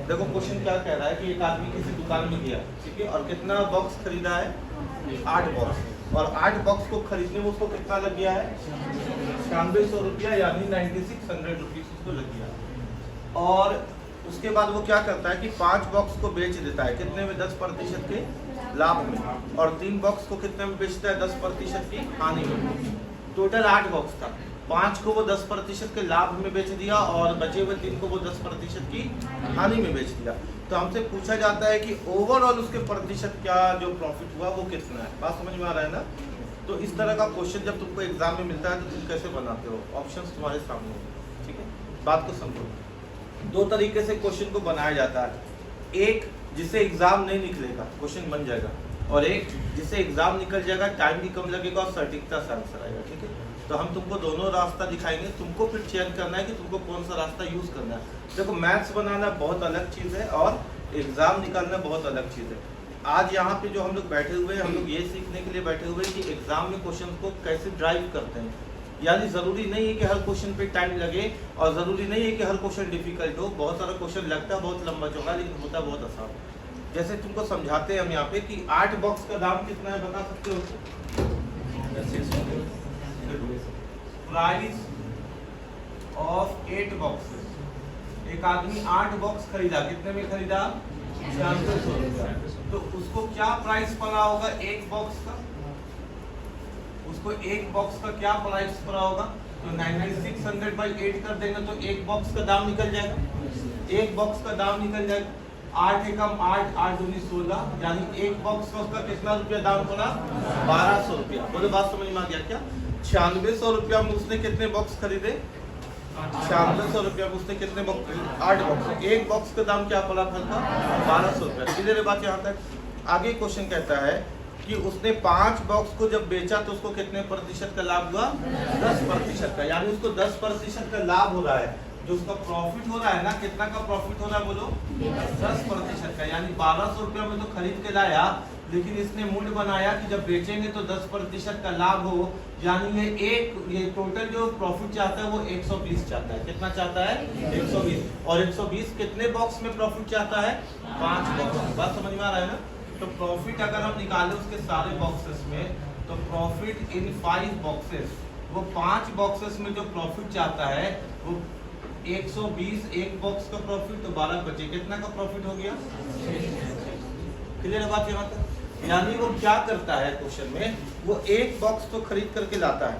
देखो क्वेश्चन क्या कह रहा है कि एक आदमी किसी दुकान में गया, ठीक है, और कितना बॉक्स खरीदा है? 8 बॉक्स। और 8 बॉक्स को खरीदने में उसको कितना लग गया है? 9600 रुपया, यानी 9600 रुपीज उसको लग गया। और उसके बाद वो क्या करता है कि 5 बॉक्स को बेच देता है, कितने में? 10% के लाभ में। और 3 बॉक्स को कितने में बेचता है? 10% की हानि में। टोटल 8 बॉक्स था, 5 को वो 10% के लाभ में बेच दिया और बचे हुए 3 को वो 10% की हानि में बेच दिया। तो हमसे पूछा जाता है कि ओवरऑल उसके प्रतिशत क्या जो प्रॉफिट हुआ वो कितना है। बात समझ में आ रहा है ना? तो इस तरह का क्वेश्चन जब तुमको एग्जाम में मिलता है तो तुम कैसे बनाते हो? ऑप्शंस तुम्हारे सामने होंगे, ठीक है? बात को समझो। 2 तरीके से क्वेश्चन को बनाया जाता है। एक जिसे एग्जाम नहीं निकलेगा, क्वेश्चन बन जाएगा, और एक जिसे एग्जाम निकल जाएगा, टाइम भी कम लगेगा और सटीकता से आंसर आएगा, ठीक है? तो हम तुमको दोनों रास्ता दिखाएंगे, तुमको फिर चयन करना है कि तुमको कौन सा रास्ता यूज करना है। देखो मैथ्स बनाना बहुत अलग चीज़ है और एग्जाम निकालना बहुत अलग चीज़ है। आज यहाँ पे जो हम लोग बैठे हुए हैं, हम लोग ये सीखने के लिए बैठे हुए हैं कि एग्जाम में क्वेश्चन को कैसे ड्राइव करते हैं। यानी ज़रूरी नहीं है कि हर क्वेश्चन पे टाइम लगे और ज़रूरी नहीं है कि हर क्वेश्चन डिफिकल्ट हो। बहुत सारा क्वेश्चन लगता है बहुत लंबा चौड़ा, लेकिन होता है बहुत आसान। जैसे तुमको समझाते हैं हम यहाँ पे कि 8 बॉक्स का दाम कितना है, बता सकते हो? Price of 8 boxes. एक आदमी 8 बॉक्स खरीदा, कितने में खरीदा? 9600 रुपया। तो उसको क्या प्राइस पड़ा होगा एक बॉक्स का? उसको एक बॉक्स का क्या प्राइस पड़ा होगा? तो 9600/8 कर देंगे तो एक बॉक्स का दाम निकल जाएगा। एक बॉक्स का दाम निकल जाएगा। 8 एकम 8, 8 दूनी 16, यानी एक बॉक्स का उसका कितना रुपया दाम पड़ा? 1200 रुपया। बोले बात समझ में आ गया क्या? 9600 रुपया में उसने कितने बॉक्स खरीदे? 9600 रुपया में उसने कितने बॉक्स? 8 बॉक्स। एक बॉक्स का दाम क्या पड़ा फल का? 1200 रुपया। क्लियर है बात यहाँ तक? आगे क्वेश्चन कहता है कि उसने 5 बॉक्स को जब बेचा तो उसको कितने प्रतिशत का लाभ हुआ? 10% का, यानी उसको 10% का लाभ हो रहा है। जो उसका प्रॉफिट हो रहा है ना, कितना का प्रॉफिट हो रहा है बोलो? 10% का, यानी 1200 रुपया में तो खरीद के लाया, लेकिन इसने मूड बनाया कि जब बेचेंगे तो 10% का लाभ हो, यानी ये टोटल जो प्रॉफिट चाहता है वो 120 चाहता है। कितना चाहता है? 120। और 120 कितने बॉक्स में प्रॉफिट चाहता है? 5 बॉक्स। बात समझ में आ रहा है ना? तो प्रॉफिट अगर हम निकालें उसके सारे बॉक्सेस में, तो प्रॉफिट इन 5 बॉक्सेस, वो 5 बॉक्सेस में जो प्रॉफिट चाहता है वो 120। एक बॉक्स का प्रॉफिट तो 12 बचे, कितना का प्रॉफिट हो गया? क्लियर है बात यहाँ तक? यानी वो क्या करता है क्वेश्चन में, वो एक बॉक्स तो खरीद करके लाता है,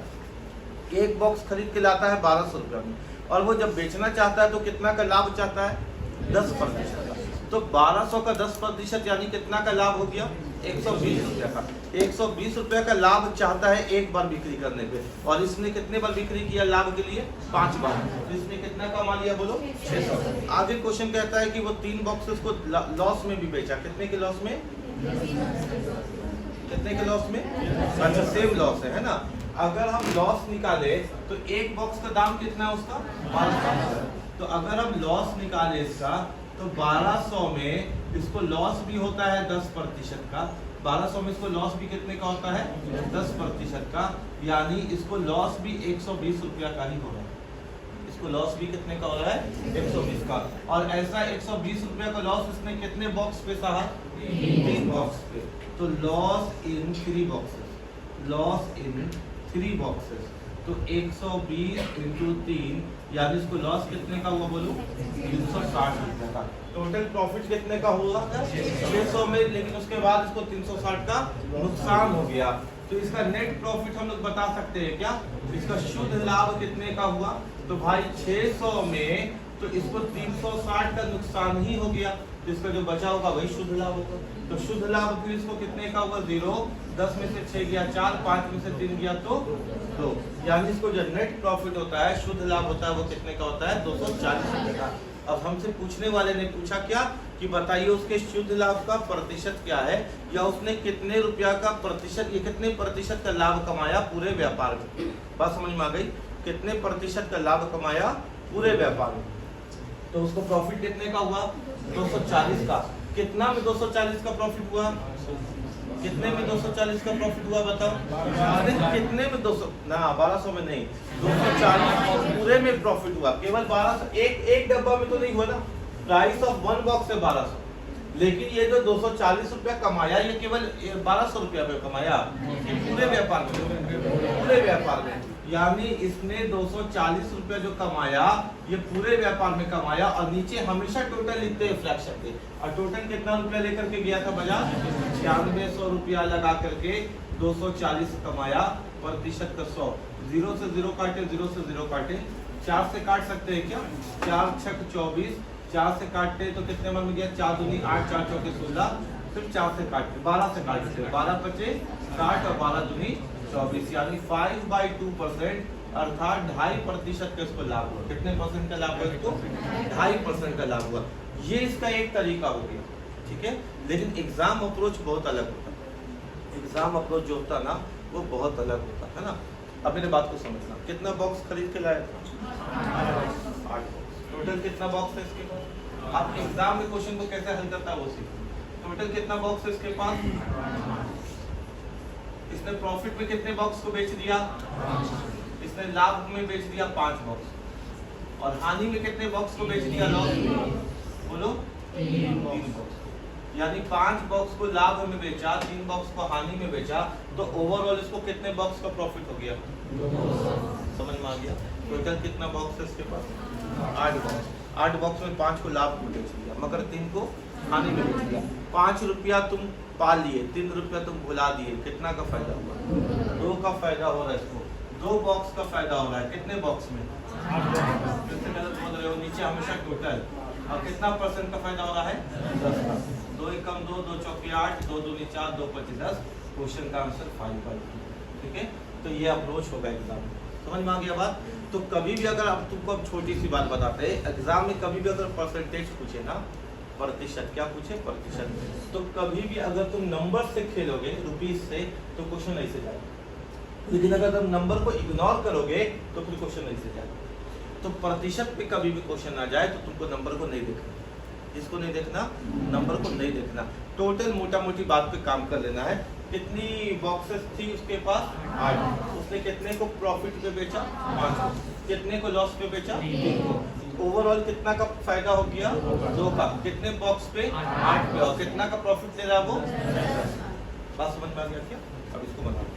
एक बॉक्स खरीद के लाता है 1200 रुपया में, और वो जब बेचना चाहता है तो कितना का लाभ चाहता है? 10% का। तो 1200 का 10% यानी कितना का लाभ हो गया? 120 रुपया का। 120 रुपया का लाभ चाहता है एक बार बिक्री करने पे, और इसने कितने बार बिक्री किया लाभ के लिए? 5 बार। तो इसने कितना कमा लिया बोलो? 600। आगे क्वेश्चन कहता है कि वो 3 बॉक्सेस को लॉस में भी बेचा। कितने के लॉस में? कितने के लॉस में? अच्छा, सेम लॉस है ना? अगर हम लॉस निकाले तो एक बॉक्स का दाम कितना है उसका? 1200। तो अगर हम लॉस निकाले इसका, तो 1200 में इसको लॉस भी होता है 10% का। 1200 में इसको लॉस भी कितने का होता है? 10% का, यानी इसको लॉस भी 120 रुपया का ही हो रहा है। इसको लॉस भी कितने का हो रहा है? 120 का। और ऐसा 120 रुपया का लॉस इसने कितने बॉक्स पे सहा? 3 बॉक्स पे। तो loss in 3 boxes, loss in 3 boxes, तो 120 × 3, यानी इसको लॉस कितने का हुआ बोलो? 360 रुपये का। टोटल प्रॉफिट कितने का हुआ? 600 में, लेकिन उसके बाद इसको 360 का नुकसान हो गया। तो इसका नेट प्रॉफिट हम लोग बता सकते हैं क्या? इसका शुद्ध लाभ कितने का हुआ? तो भाई 600 में तो इसको 360 का नुकसान ही हो गया, तो इसका जो बचा होगा वही शुद्ध लाभ होगा। तो शुद्ध लाभ फिर इसको कितने का हुआ? 0। 10 में से 6 गया 4, 5 में से 3 गया तो 2, यानी इसको जो नेट प्रॉफिट होता है, शुद्ध लाभ होता है, वो कितने का होता है? 240 रुपये का। अब हमसे पूछने वाले ने पूछा क्या कि बताइए उसके शुद्ध लाभ का प्रतिशत क्या है, या उसने कितने रुपया का प्रतिशत, ये कितने प्रतिशत का लाभ कमाया पूरे व्यापार में। बात समझ में आ गई? कितने प्रतिशत का लाभ कमाया पूरे व्यापार में। तो उसको प्रॉफिट कितने का हुआ? 240 का। कितना में 240 का प्रॉफिट हुआ? कितने में 240 का प्रॉफिट हुआ बताओ? अरे कितने में 200 ना, 1200 में नहीं, 240 पूरे में प्रॉफिट हुआ। केवल 1200 एक डब्बा में तो नहीं हुआ ना, प्राइस ऑफ वन बॉक्स है 1200, लेकिन ये जो 240 रुपया कमाया ये केवल 1200 रुपया पे कमाया पूरे व्यापार में, यानी इसने 240 रुपया जो कमाया ये पूरे व्यापार में कमाया। और नीचे हमेशा टोटल लिखते हैं फ्रैक्शन पे, और टोटल कितना रुपया लेकर के गया था बाजार, 9600 रुपया लगा करके 240 कमाया, प्रतिशत का 100, 0 से 0 काटे, 0 से 0 काटे, 4 से काट सकते हैं क्या, 4 छक 24, 4 से काटते तो कितने में गया, 4 दूनी 8, 4 चौके 16, फिर 4 से काटते, 12 से काटते, 12 बचे 60 और 12 दूनी 24, यानी 5/2%, अर्थात 2.5% का इसको लाभ हुआ। कितने परसेंट का लाभ हुआ इसको, 2.5% का लाभ हुआ। ये इसका एक तरीका हो गया, ठीक है। लेकिन एग्जाम अप्रोच बहुत अलग होता है, एग्जाम अप्रोच जो होता है ना वो बहुत अलग होता है ना। अब मेरे बात को समझना, कितना बॉक्स खरीद के लाया था, 8 बॉक्स। टोटल कितना बॉक्स है इसके पास, आप एग्जाम में क्वेश्चन को कैसे हल करता है वो सीखो। टोटल कितना बॉक्स है इसके पास, इसने प्रॉफिट में कितने बॉक्स को बेच दिया, इसने लाभ में बेच दिया 5 बॉक्स, और हानि में कितने बॉक्स को बेच दिया, लॉस में बोलो 3 बॉक्स। यानी 5 बॉक्स को लाभ में बेचा, 3 बॉक्स को हानि में बेचा, तो ओवरऑल इसको कितने बॉक्स का प्रॉफिट हो गया, समझ में आ गया। टोटल कितना बॉक्स है इसके पास, 8 बॉक्स। 8 बॉक्स में 5 को लाभ में बेच दिया, मगर 3 को हानि में बेच दिया। 5 रुपया तुम पा लिए, 3 रुपया तुम भुला दिए, कितना का फायदा हुआ, 2 का फायदा हो रहा है इसको, 2 बॉक्स का फायदा हो रहा है। कितने बॉक्स में, 8 बॉक्स। गलत बोल रहे हो, नीचे हमेशा टोटल। और कितना परसेंट का फायदा हो रहा है, 10। 2 एकम 2, 2 चौके 8, 2 दूनी 4, 2 पच्चीस 10। क्वेश्चन का आंसर 5/2, ठीक है। तो ये अप्रोच होगा एग्जाम, समझ में आ गया बात। तो कभी भी अगर आप तुमको अब छोटी सी बात बताते हैं, एग्जाम में कभी भी अगर परसेंटेज पूछे ना, प्रतिशत, क्या पूछे, प्रतिशत, तो कभी भी अगर तुम नंबर से खेलोगे, रुपीस से, तो क्वेश्चन ऐसे जाएगा। लेकिन अगर तुम नंबर को इग्नोर करोगे तो फिर क्वेश्चन ऐसे जाएगा। तो प्रतिशत पे कभी भी क्वेश्चन आ जाए तो तुमको नंबर को नहीं देखना, इसको नहीं देखना, नंबर को नहीं देखना, टोटल मोटा मोटी बात पे काम कर लेना है। कितनी बॉक्सेस थी उसके पास, 8। उसने कितने को प्रॉफिट पे बेचा, 5 को। कितने को लॉस पे बेचा, 3 को। ओवरऑल कितना का फायदा हो गया, 2 का। कितने बॉक्स पे, 8 पे। और कितना का प्रॉफिट ले रहा है वो, बात समझ में आ गया क्या। अब इसको बनाओ,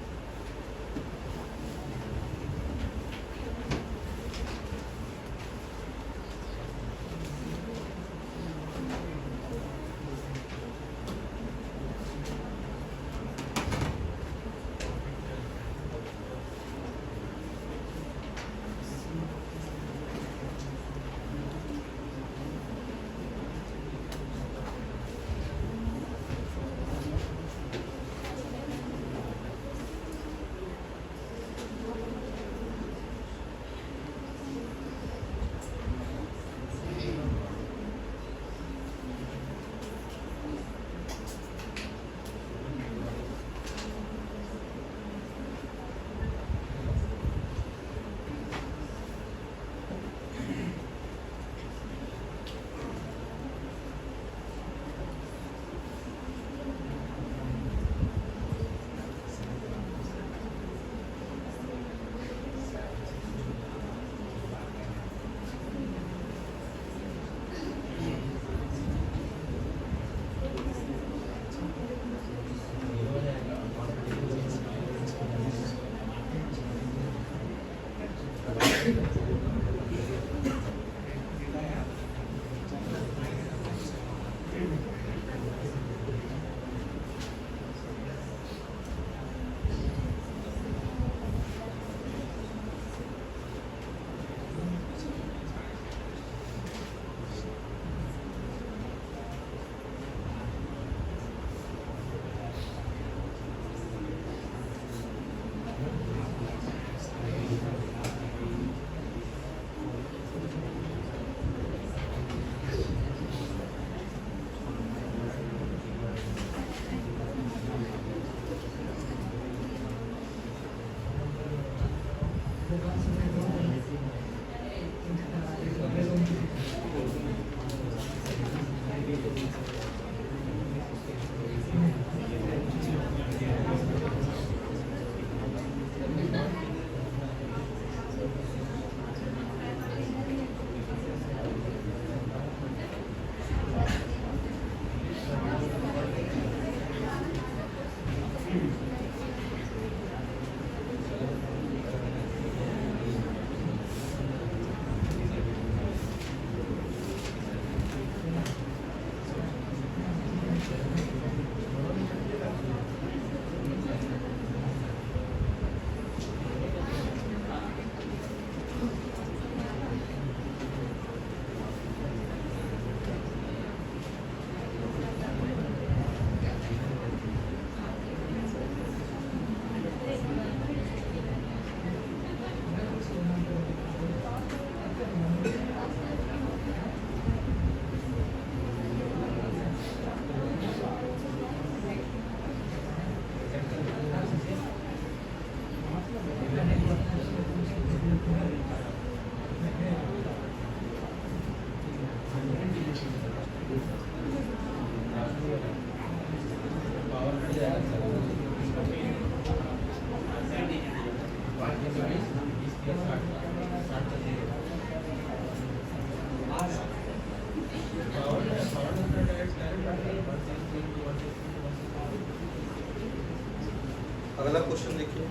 अगला क्वेश्चन देखिए।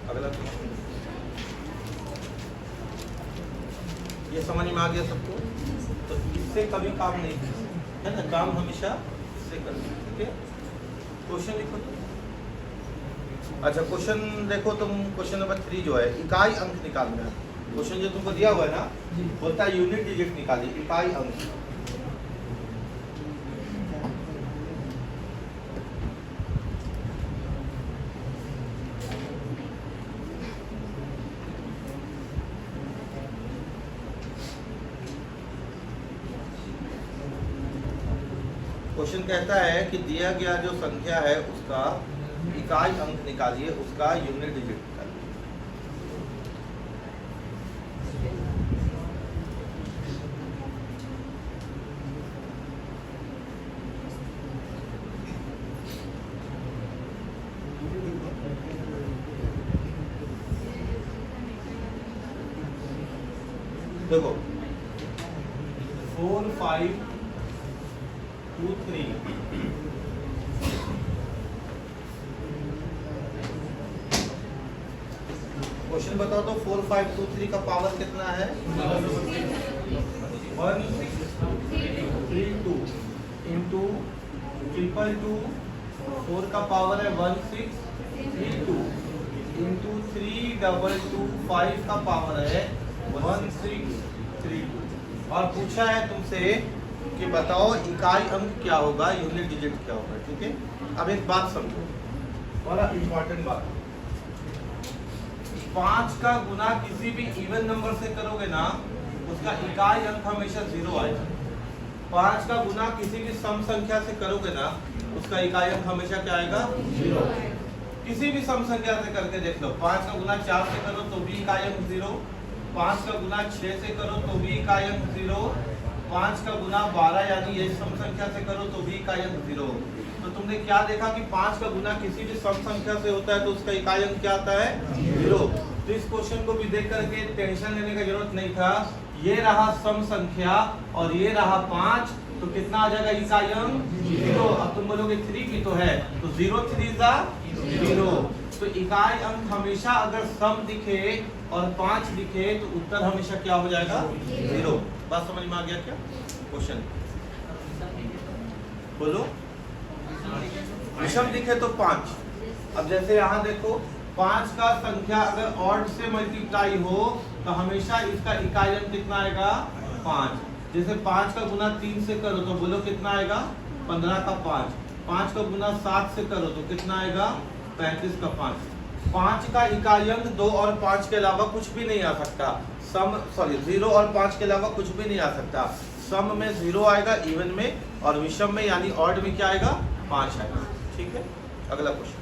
अगला क्वेश्चन ये समझ में आ गया सबको? तो इससे कभी काम नहीं है ना, काम हमेशा इससे करना, ठीक है। क्वेश्चन लिखो तो। अच्छा क्वेश्चन देखो तुम, क्वेश्चन नंबर 3 जो है इकाई अंक निकालना है। क्वेश्चन जो तुमको दिया हुआ है ना, बोलता है यूनिट डिजिट निकालिए, इकाई अंक। क्वेश्चन कहता है कि दिया गया जो संख्या है उसका इकाई अंक निकालिए, उसका यूनिट डिजिट निकालिए। देखो 4 5 2 3 क्वेश्चन बताओ तो 4 5 2 3 का पावर कितना है? 1 6 3 2 इंटू 2 4 का पावर है 1 6 3 2 इंटू 3 2 2 5 का पावर है 1 6 3 2। और पूछा है तुमसे कि बताओ इकाई अंक क्या होगा, यूनिट डिजिट क्या होगा, ठीक है। अब एक बात समझो, बड़ा इंपॉर्टेंट बात, 5 का गुना किसी भी इवन नंबर से करोगे ना, उसका इकाई अंक हमेशा 0 आएगा। 5 का गुना किसी भी सम संख्या से करोगे ना, उसका इकाई अंक हमेशा क्या आएगा? 0। किसी भी सम संख्या से करके देख लो, 5 का गुना 4 से करो तो भी इकाई अंक 0, 5 का गुना 6 से करो तो भी इकाई अंक 0, 5 का गुना 12 यानी ये सम संख्या से करो तो भी इकाई अंक 0। तो तुमने क्या देखा कि 5 का गुना किसी भी सम संख्या से होता है तो उसका इकाई अंक क्या आता है? 0। तो इस क्वेश्चन को भी देख करके टेंशन लेने की जरूरत नहीं था। ये रहा सम संख्या और ये रहा 5, तो कितना आ जाएगा इकाई अंक? 0। अब तुम बोलोगे 3 भी तो है, तो 0 3 जा 0। तो इकाई अंक हमेशा अगर सम दिखे और 5 दिखे तो उत्तर हमेशा क्या हो जाएगा? 0। बात समझ में आ गया क्या? क्वेश्चन बोलो। विषम दिखे तो 5। अब जैसे यहाँ देखो 5 का संख्या अगर ऑड से मल्टीप्लाई हो तो हमेशा इसका इकाई अंक कितना आएगा? 5। जैसे 5 का गुना 3 से करो तो बोलो कितना आएगा? 15 का 5। 5 का गुना 7 से करो तो कितना आएगा? 35 का 5। 5 का इकाई अंक 2 और 5 के अलावा कुछ भी नहीं आ सकता। सम 0 और 5 के अलावा कुछ भी नहीं आ सकता। सम में 0 आएगा, इवन में, और विषम में यानी ऑड में क्या आएगा? 5 आएगा, ठीक है। अगला क्वेश्चन।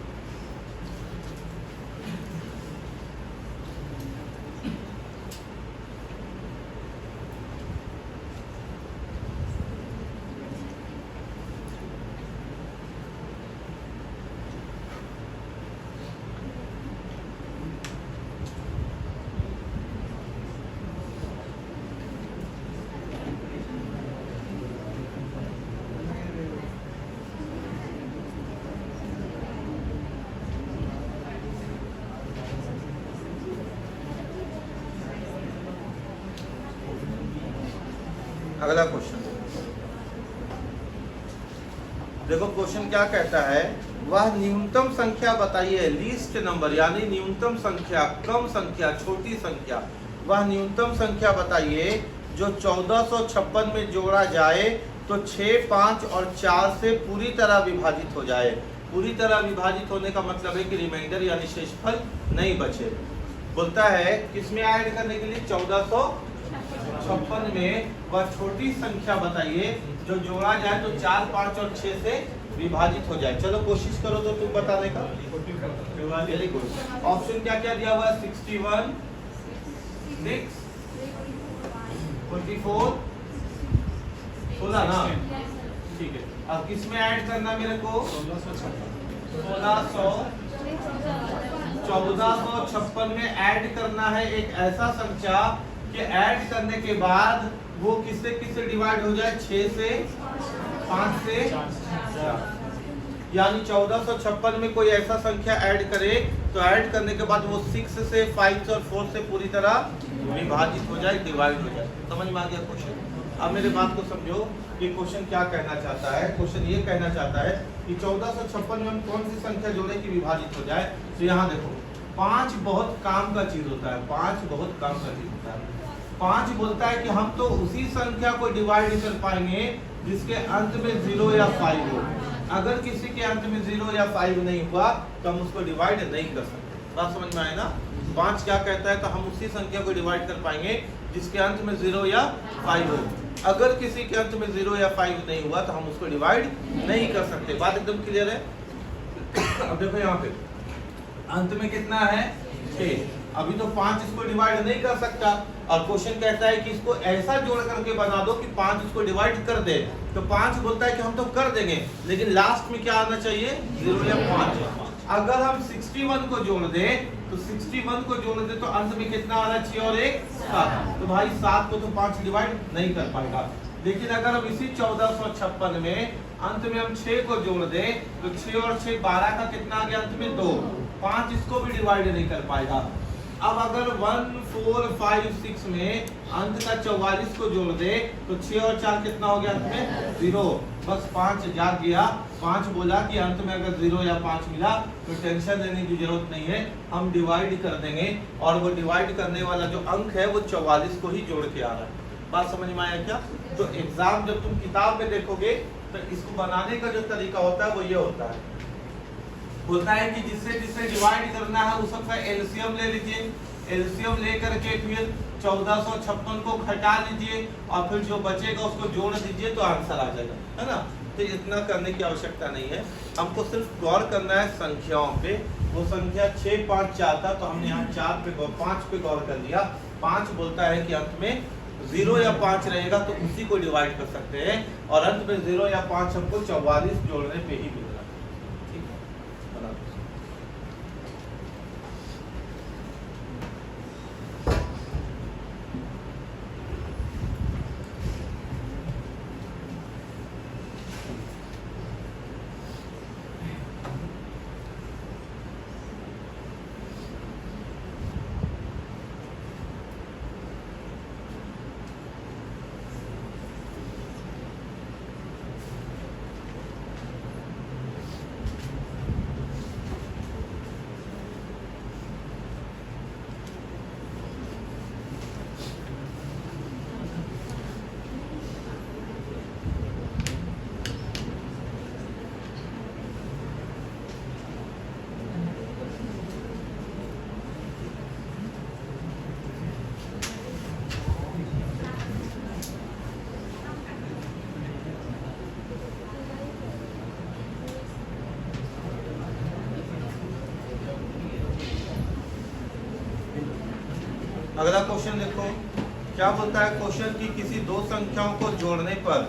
अगला क्वेश्चन देखो, क्वेश्चन क्या कहता है? वह न्यूनतम संख्या बताइए, लीस्ट नंबर यानी न्यूनतम संख्या, कम संख्या, छोटी संख्या, वह न्यूनतम संख्या बताइए जो 1456 में जोड़ा जाए तो 6, 5 और 4 से पूरी तरह विभाजित हो जाए। पूरी तरह विभाजित होने का मतलब है कि रिमाइंडर यानी शेषफल नहीं बचे। बोलता है किसमें ऐड करने के लिए? 1456 में वह छोटी संख्या बताइए जो जोड़ा जाए तो 4, 5 और 6 से विभाजित हो जाए। चलो कोशिश करो तो तुम बताने का। Very good. ऑप्शन क्या क्या दिया हुआ है? 61, 6, 44, 16 ना? ठीक है। अब किसमें ऐड करना मेरे को? 1456 में ऐड करना है एक ऐसा संख्या कि ऐड करने के बाद वो किससे किससे डिवाइड हो जाए, 6 से 5 से 4। यानी 1456 में कोई ऐसा संख्या ऐड करे तो ऐड करने के बाद वो 6 से 5 और 4 से पूरी तरह विभाजित हो जाए, डिवाइड हो जाए। समझ में आ गया क्वेश्चन? अब मेरे बात को समझो कि क्वेश्चन क्या कहना चाहता है। क्वेश्चन ये कहना चाहता है कि 1456 में हम कौन सी संख्या जोड़े कि विभाजित हो जाए। तो यहाँ देखो 5 बहुत काम का चीज होता है, 5 बहुत काम का चीज होता है। 5 बोलता है कि हम तो उसी संख्या को डिवाइड कर पाएंगे जिसके अंत में 0 या 5 हो। अगर किसी के अंत में 0 या 5 नहीं हुआ तो हम उसको डिवाइड नहीं कर सकते। बात समझ में आए ना? 5 क्या कहता है, तो हम उसी संख्या को डिवाइड कर पाएंगे जिसके अंत में 0 या 5 हो। अगर किसी के अंत में 0 या 5 नहीं हुआ तो हम उसको डिवाइड नहीं कर सकते। बात एकदम क्लियर है? अब देखो यहाँ पे अंत में कितना है, 6। अभी तो 5 इसको डिवाइड नहीं कर सकता और क्वेश्चन कहता है कि इसको ऐसा जोड़ करके बना दो कि 5 इसको डिवाइड कर दे। तो 5 बोलता है कि हम तो कर देंगे, लेकिन लास्ट में क्या आना चाहिए, 0 या 5। अगर हम 61 को जोड़ दें तो 61 को जोड़ दे तो अंत में कितना आना चाहिए, और 1 7। तो भाई 7 को तो 5 डिवाइड नहीं कर पाएगा। लेकिन अगर हम इसी 1456 में अंत में हम 6 को जोड़ दें तो 6 और 6 12 का कितना आ गया, अंत में 2। 5 इसको भी डिवाइड नहीं कर पाएगा। अब अगर 1 4 5 6 में अंत का 44 को जोड़ दे तो 6 और 4 कितना हो गया, अंत में 0। बस 5 जाग गया। 5 बोला कि अंत में अगर 0 या 5 मिला तो टेंशन लेने की जरूरत नहीं है, हम डिवाइड कर देंगे। और वो डिवाइड करने वाला जो अंक है वो 44 को ही जोड़ के आ रहा है। बात समझ में आया क्या? तो एग्जाम जब तुम किताब में देखोगे तो इसको बनाने का जो तरीका होता है वो ये होता है कि जिससे जिससे डिवाइड करना है उस सबका एलसीएम ले लीजिए। एलसीएम लेकर के फिर 1456 को घटा लीजिए और फिर जो बचेगा उसको जोड़ दीजिए तो आंसर आ जाएगा, है ना? तो इतना करने की आवश्यकता नहीं है, हमको सिर्फ गौर करना है संख्याओं पे। वो संख्या 6 5 4 था तो हमने यहाँ 4 पे 5 पे गौर कर लिया। 5 बोलता है कि अंत में 0 या 5 रहेगा तो उसी को डिवाइड कर सकते हैं, और अंत में 0 या 5 हमको 44 जोड़ने पे ही मिलेगा। ठीक है, अगला क्वेश्चन देखो क्या बोलता है। क्वेश्चन की किसी दो संख्याओं को जोड़ने पर,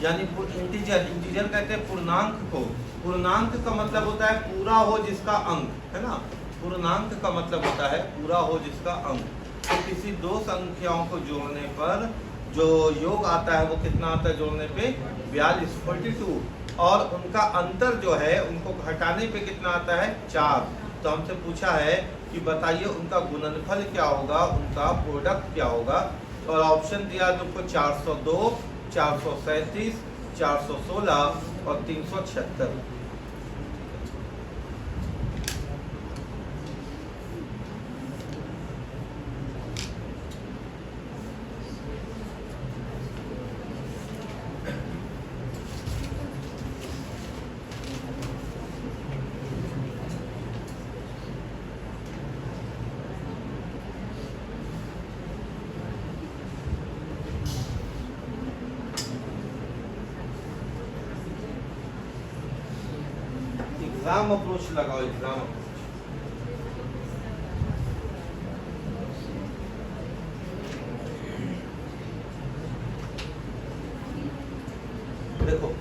यानी इंटीजर कहते हैं पूर्णांक को। पूर्णांक का मतलब होता है पूरा हो जिसका अंक, है ना? पूर्णांक का मतलब होता है पूरा हो जिसका अंक। तो किसी दो संख्याओं को जोड़ने पर जो योग आता है वो कितना आता है जोड़ने पे, 42 42, और उनका अंतर जो है उनको घटाने पे कितना आता है, 4। तो हमसे पूछा है कि बताइए उनका गुणनफल क्या होगा, उनका प्रोडक्ट क्या होगा। और ऑप्शन दिया तुमको 402, 437, 416 और 376। एग्जाम अप्रोच लगाओ, एग्जाम अप्रोच। देखो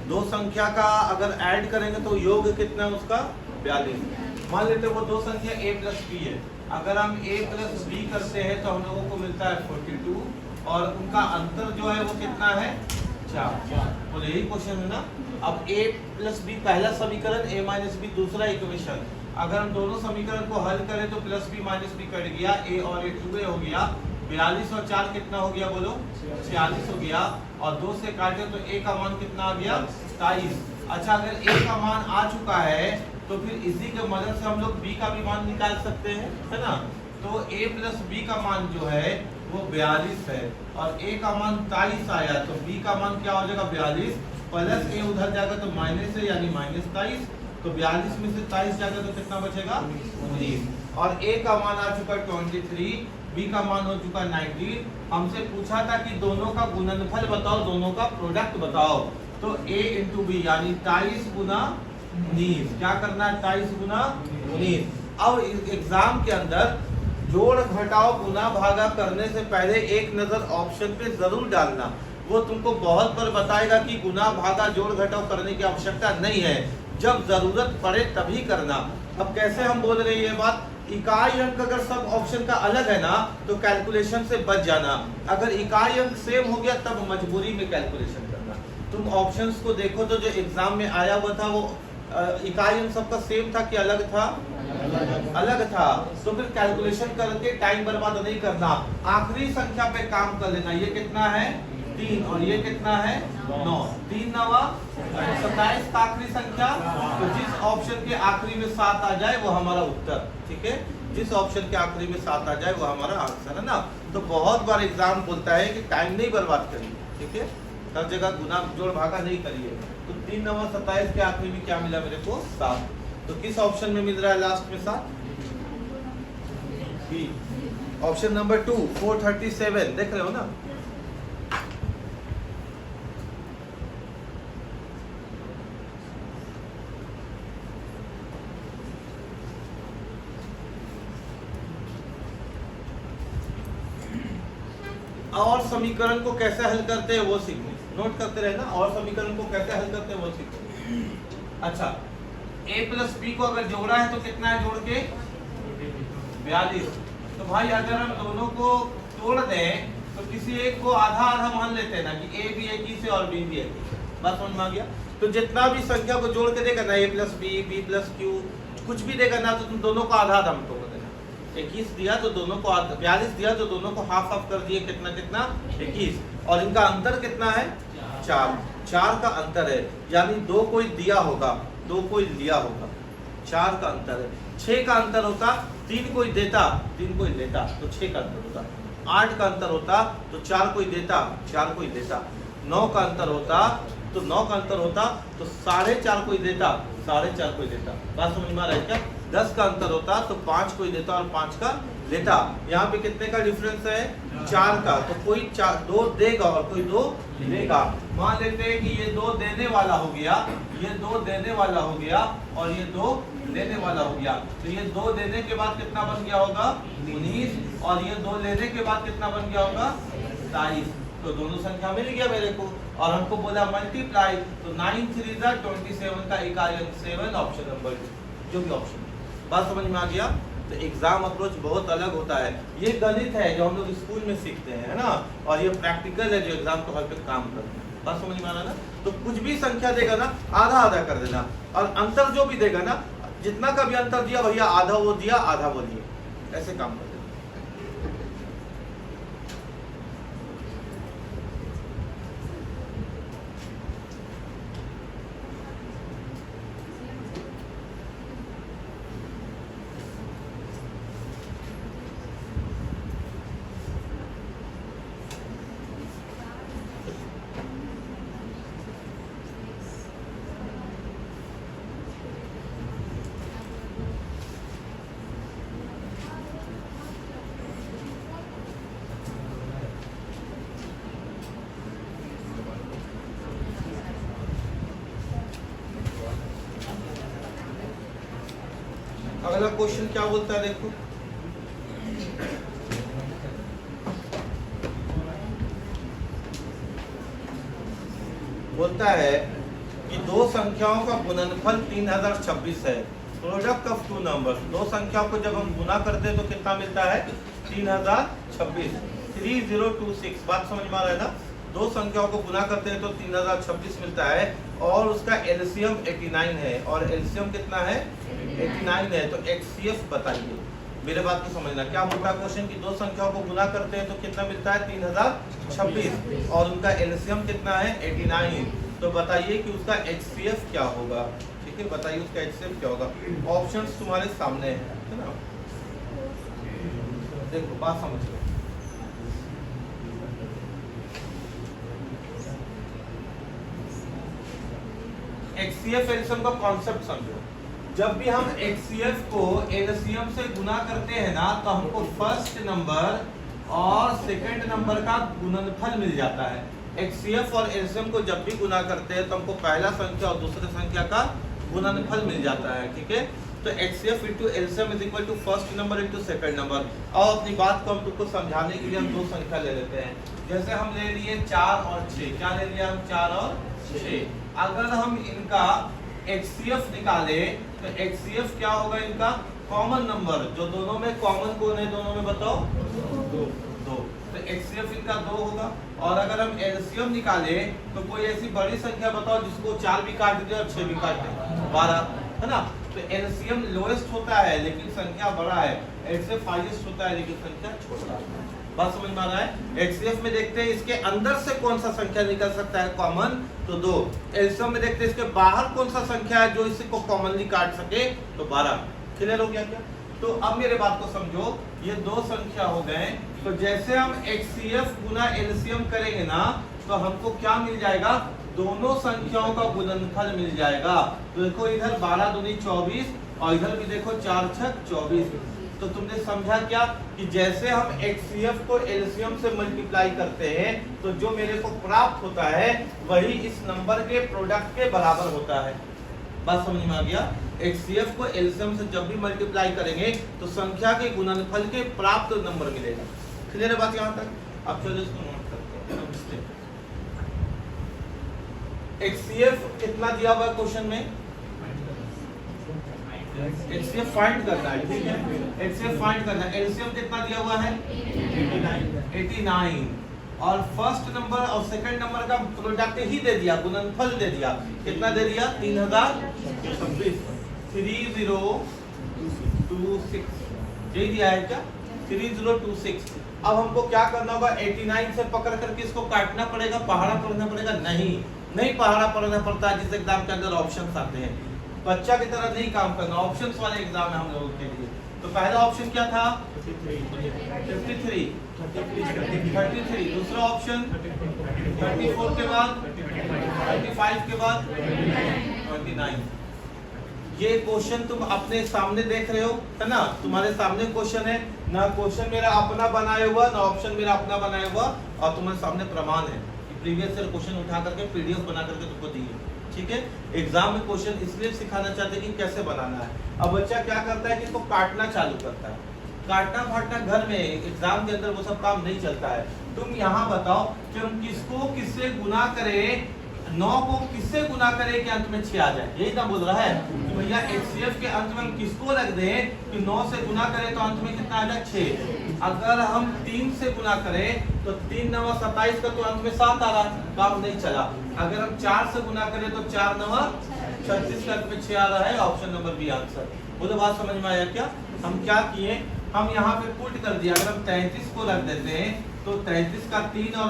दो संख्या का अगर ऐड करेंगे तो योग कितना है उसका, 42। मान लेते वो दो संख्या a प्लस b है, अगर हम a प्लस बी करते हैं तो हम लोगों को मिलता है 42 और उनका अंतर जो है वो कितना है 4। तो यही क्वेश्चन है ना। अब a प्लस बी पहला समीकरण, a माइनस बी दूसरा इक्वेशन, अगर हम दोनों समीकरण को हल करें तो plus B minus B cut गया, a और a 2a हो गया, 42 और 4 कितना हो गया बोलो 46 हो गया, और 2 से काटे तो a का मान कितना आ गया 27। अच्छा अगर a का मान आ चुका है तो फिर इसी के मदद से हम लोग b का भी मान निकाल सकते हैं, है ना। तो a प्लस b का मान जो है वो 42 है और a का मान 23 आया, तो b का मान क्या हो जाएगा 42 प्लस a उधर जाएगा तो माइनस है यानी माइनस 23, तो 42 में से 23 जाएगा तो कितना बचेगा 19, और a का मान आ चुका 23, b का मान हो चुका 19। हमसे पूछा था कि दोनों का गुणनफल बताओ, दोनों का प्रोडक्ट बताओ, तो a इंटू बी यानी 23 गुना 19, क्या करना है 23 गुना 19। अब एग्जाम के अंदर जोड़ घटाओ गुना भागा करने से पहले एक नजर ऑप्शन पे जरूर डालना, वो तुमको बहुत बार बताएगा कि गुना भागा जोड़ घटाओ करने की आवश्यकता नहीं है, जब जरूरत पड़े तभी करना। अब कैसे हम बोल रहे हैं ये बात, इकाई अंक अगर सब ऑप्शन का अलग है ना तो कैलकुलेशन से बच जाना, अगर इकाई अंक सेम हो गया तब मजबूरी में कैलकुलेशन करना। तुम ऑप्शंस को देखो तो जो एग्जाम में आया हुआ था वो इकाई अंक सबका सेम था कि अलग था, अलग था, तो फिर कैलकुलेशन करके टाइम बर्बाद नहीं करना, आखिरी संख्या पे काम कर लेना। ये कितना है 3 और ये कितना है 9, 3 9 27 का आखिरी संख्या, तो जिस ऑप्शन के आखिरी में 7 आ जाए वो हमारा उत्तर, ठीक है, जिस ऑप्शन के आखिरी में 7 आ जाए वो हमारा आंसर है ना। तो बहुत बार एग्जाम बोलता है कि टाइम नहीं बर्बाद करिए, ठीक है, हर जगह गुना जोड़ भागा नहीं करिए। तो 3 9 27 के आखिरी में क्या मिला मेरे को 7, तो किस ऑप्शन में मिल रहा है लास्ट में 7, बी ऑप्शन नंबर 2 437, देख रहे हो ना। और समीकरण को कैसे हल करते हैं वो सीखने, नोट करते रहे ना, और समीकरण को कैसे हल करते हैं वो सीखो। अच्छा a प्लस बी को अगर जोड़ा है तो कितना है जोड़ के 42, तो भाई अगर हम दोनों को तोड़ दें तो किसी एक को आधा आधा मान लेते हैं ना कि a भी एक ही से और b भी एक ही से, बात समझ में आ गया। तो जितना भी संख्या को जोड़ के देगा ना a plus B, B plus Q, कुछ भी देगा ना तो तुम दोनों को आधा आधा में तोड़ देना। 21 दिया तो दोनों को 42 दिया तो दोनों को हाफ हाफ कर दिए, कितना कितना 21, और इनका अंतर कितना है 4, 4 का अंतर है, यानी 2 कोई दिया होगा 2 कोई लिया होगा, 4 का अंतर है। 6 का अंतर होता 3 कोई देता 3 कोई लेता तो 6 का अंतर होता, 8 का अंतर होता तो 4 कोई देता 4 कोई लेता, 9 का अंतर होता तो 9 का अंतर होता तो 4.5 कोई देता 4.5 कोई लेता, बात समझ में आ रहा है क्या। 10 का अंतर होता तो 5 कोई देता और 5 का लेता, यहाँ पे कितने का डिफरेंस है 4 का, तो कोई 2 देगा और कोई 2 लेगा। मान लेते हैं कि ये 2 देने वाला हो गया, ये 2 देने वाला हो गया और ये 2 लेने वाला हो गया, तो ये 2 देने के बाद कितना बन गया होगा 19, और ये 2 लेने के बाद कितना बन गया होगा 27, तो दोनों संख्या मिल गया मेरे को, और हमको बोला मल्टीप्लाई, तो 9 3 27 का इकाई अंक 7, ऑप्शन नंबर 2, जो भी ऑप्शन, बात समझ में आ गया। तो एग्जाम अप्रोच बहुत अलग होता है, ये गणित है जो हम लोग स्कूल में सीखते हैं, है ना, और ये प्रैक्टिकल है जो एग्जाम को हल पे काम करते हैं, बात समझ में आ रहा ना। तो कुछ भी संख्या देगा ना आधा आधा कर देना, और अंतर जो भी देगा ना, जितना का भी अंतर दिया भैया आधा वो दिया आधा वो दिया, ऐसे काम कर देना। अगला क्वेश्चन क्या बोलता है देखो, बोलता है कि दो संख्याओं का गुणनफल 3026 है, प्रोडक्ट ऑफ टू नंबर्स, दो संख्याओं को जब हम गुना करते हैं तो कितना मिलता है 3026, 3026। बात समझ में आ रहा है ना? दो संख्याओं को गुना करते हैं तो 3026 मिलता है और उसका एलसीएम 89 है और एलसीएम कितना है 89 है। तो एक्ससीएफ बताइए, मेरे बात को समझना। क्या होता है क्वेश्चन की दो संख्याओं को गुना करते हैं तो कितना मिलता है 3026 और उनका एलसीएम कितना है 89। तो बताइए कि उसका एचसीएफ क्या होगा। ठीक है, बताइए उसका एचसीएफ क्या होगा। ऑप्शंस तुम्हारे सामने है ना, देखो बात समझ लो। एचसीएफ एलसीएम का कॉन्सेप्ट समझो। जब भी हम एचसीएफ को एलसीएम से गुना करते हैं ना तो हमको फर्स्ट नंबर और सेकंड नंबर का गुणनफल मिल जाता है। एचसीएफ और एलसीएम को जब भी गुना करते हैं तो हमको पहला संख्या और दूसरे संख्या का गुणनफल मिल जाता है। ठीक है, तो HCF into LCM is equal to first number into second number. और अपनी बात को हम तुमको समझाने के लिए हम दो संख्या ले लेते हैं। जैसे हम ले लिए 4 और 6, क्या ले लिया हम 4 और 6। अगर हम इनका एचसीएफ निकाले तो एचसीएफ क्या होगा इनका कॉमन नंबर, जो दोनों में कॉमन कौन है दोनों में बताओ 2। तो एचसीएफ इनका 2 होगा। और अगर हम एलसीएम निकाले तो कोई ऐसी बड़ी संख्या बताओ जिसको 4 भी काट दे और 6 भी काट दे, 12, है ना। तो एलसीएम लोएस्ट होता है लेकिन संख्या बड़ा है, एचसीएफ हाईएस्ट होता है लेकिन संख्या छोटा है। बात समझ में आ रहा है? एचसीएफ में देखते हैं इसके अंदर से कौन सा संख्या निकल सकता है कॉमन, तो 2। एलसीएम में देखते हैं इसके बाहर कौन सा संख्या है जो इसको कॉमनली काट सके, तो 12। क्लियर हो गया क्या? तो अब मेरे बात को समझो, ये दो संख्या हो गए। तो जैसे हम एचसीएफ गुना एलसीएम करेंगे ना तो हमको क्या मिल जाएगा, दोनों संख्याओं का गुणनफल मिल जाएगा। तो देखो इधर 12 दूनी 24 और इधर भी देखो 4 छक 24। तो तुमने समझा क्या कि जैसे हम एचसीएफ को एलसीएम से मल्टीप्लाई करते हैं तो जो मेरे को प्राप्त होता है वही इस नंबर के प्रोडक्ट के बराबर होता है। बात समझ में आ गया? एचसीएफ को एलसीएम से जब भी मल्टीप्लाई करेंगे तो संख्या के गुणनफल के प्राप्त नंबर मिलेगा। क्लियर है बात यहाँ तक? अब चलो इसको नोट करते हैं। एचसीएफ कितना दिया हुआ है क्वेश्चन में? एचसीएफ फाइंड करना है। ठीक है, एचसीएफ फाइंड करना है। एलसीएम कितना दिया हुआ है 89 और फर्स्ट नंबर और सेकंड नंबर का प्रोडक्ट ही दे दिया, गुणनफल दे दिया। कितना दे दिया 3026, 3026 यही दिया है क्या 3026। अब हमको क्या करना होगा, 89 से पकड़ करके इसको काटना पड़ेगा, पहाड़ा पढ़ना पड़ेगा? नहीं पहाड़ा पढ़ना पड़ता है। जिस एग्जाम के अंदर ऑप्शंस आते हैं बच्चा की तरह नहीं काम करना, ऑप्शंस वाले एग्जाम है हम लोगों के लिए। तो पहला ऑप्शन क्या था 53, दूसरा ऑप्शन 34 के बाद 35 के बाद 29। ये क्वेश्चन तुम अपने सामने देख रहे हो, है ना, तुम्हारे सामने क्वेश्चन है ना। क्वेश्चन मेरा अपना बनाया हुआ ना ऑप्शन मेरा अपना बनाया हुआ, और तुम्हारे सामने प्रमाण है कि प्रीवियस ईयर क्वेश्चन उठा करके पीडीएफ बना करके तुमको दिए। ठीक है, एग्जाम में क्वेश्चन इसलिए सिखाना चाहते हैं कि कैसे बनाना है। अब बच्चा क्या करता है कि इसको काटना चालू करता है, काटना फाटना घर में, एग्जाम के अंदर वो सब काम नहीं चलता है। तुम यहाँ बताओ कि हम किसको किससे गुना करें, 9 को किससे गुना करें कि अंत में 6 आ जाए। यही ना बोल रहा है कि भैया एचसीएफ के अंत में हम किसको रख दें कि 9 से गुना करें तो अंत में कितना आ जाए 6। अगर हम 3 से गुना करें तो 3 9 27 का तो अंत में 7 आ रहा, काम नहीं चला। अगर हम 4 से गुना करें तो 4 9 36 का अंत में 6 आ रहा है। Option number B answer. बोलो बात समझ में आया क्या? हम क्या किए, हम यहाँ पे पुट कर दिया। अगर हम 33 को रख देते हैं तो 33 का 3 और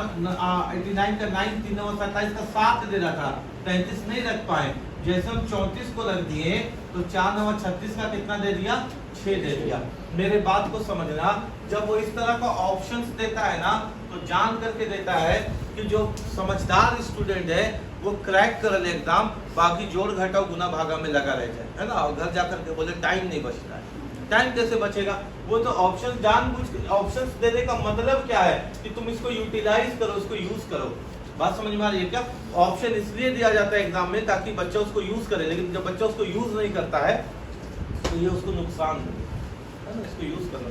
89 का 9, 3 और 27 का 7 दे रहा था, 33 नहीं रख पाए। जैसे हम 34 को रख दिए तो 4 9 36 का कितना दे दिया 6 दे दिया। मेरे बात को समझना, जब वो इस तरह का ऑप्शंस देता है ना तो जान करके देता है कि जो समझदार स्टूडेंट है वो क्रैक कर ले एग्जाम, बाकी जोड़ घटाओ गुना भागा में लगा रह जाए, है ना। और घर जाकर के बोले टाइम नहीं बचता है। टाइम कैसे बचेगा? वो तो ऑप्शन जानबूझ ऑप्शंस देने का मतलब क्या है कि तुम इसको यूटिलाइज करो, उसको यूज करो। बात समझ में आ रही है क्या? ऑप्शन इसलिए दिया जाता है एग्जाम में ताकि बच्चा उसको यूज करे, लेकिन जब बच्चा उसको यूज नहीं करता है तो ये उसको नुकसान है ना, इसको यूज करना।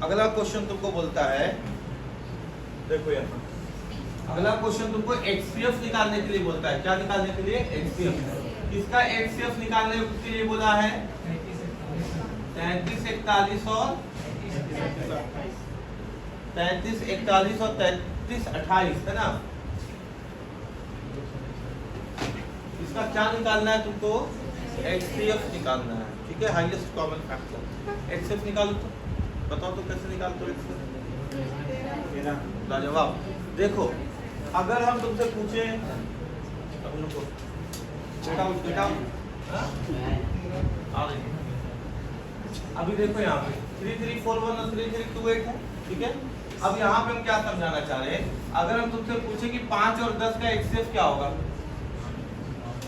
अगला क्वेश्चन तुमको बोलता है, देखो यहाँ अगला क्वेश्चन तुमको HCF निकालने के लिए बोलता है। क्या निकालने के लिए? HCF। इसका HCF निकालने के लिए बोला है 33, 41 और 33, 41 और 33, 28 है ना। इसका क्या निकालना है तुमको? HCF निकालना है, ठीक है, हाईएस्ट कॉमन फैक्टर। HCF निकालो तो बताओ तो कैसे निकालते हो HCF? लाजवाब। देखो अगर हम तुमसे पूछे बेटा अभी देखो यहाँ पे 3341 और 3328 है, ठीक है। अब यहाँ पे हम क्या समझाना चाह रहे हैं, अगर हम तुमसे पूछे कि 5 और 10 का HCF क्या होगा,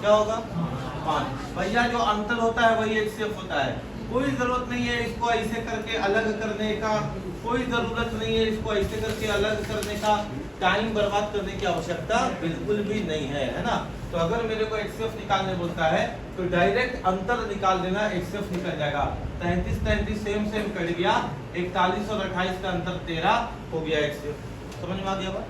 क्या होगा? 5। भैया जो अंतर होता है वही HCF होता है। कोई जरूरत नहीं है इसको ऐसे करके अलग करने का, कोई जरूरत नहीं है इसको ऐसे करके अलग करने का, टाइम बर्बाद करने की आवश्यकता बिल्कुल भी नहीं है ना। तो अगर मेरे को HCF निकालने बोलता है तो डायरेक्ट अंतर निकाल देना, HCF निकल जाएगा। 33 33 सेम कट गया, 41 और 28 का अंतर 13 हो गया HCF। समझ में आ गया बात?